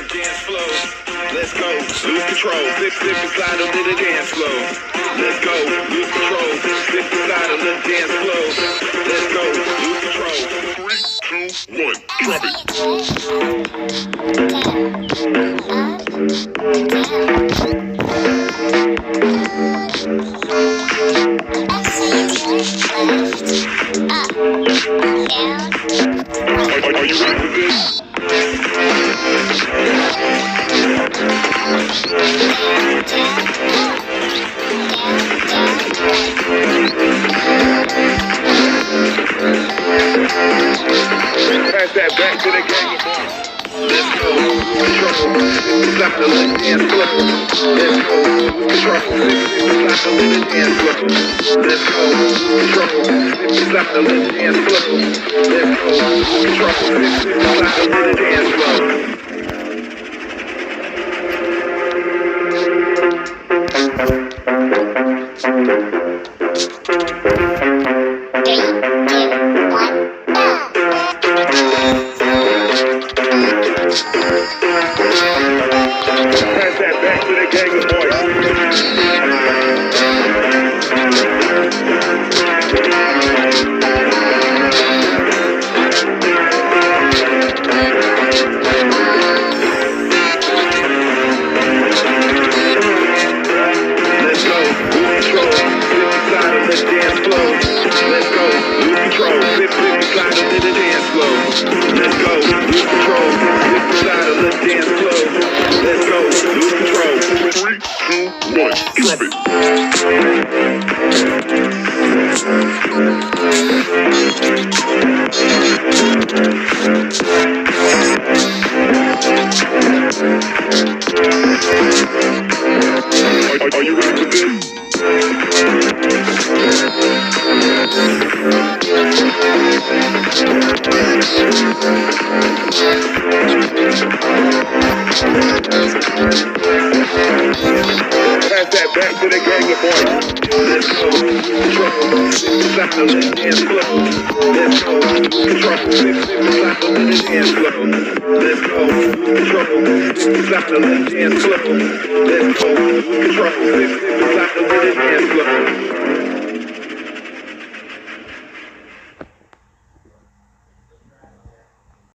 the dance floor. Let's go, lose control, flip and slide on the dance floor. Let's go, lose control, flip and slide on the dance floor. Let's go, lose control. 3, 2, 1, drop it. Are you ready for this? Pass that back to the gang of boys. Let's go, control, stop the little dance floor. Let's go, control, stop the little dance floor. Let's go, control, stop the little dance floor. Let's go, control, stop the little dance floor. Drop it. Are you ready for this? Pass that back to the gang of boys. Let's go, control, stop the little dance floor. Let's go, control, stop the little dance floor. Let's go, control, stop the little dance floor. Let's go, control, stop the little dance floor.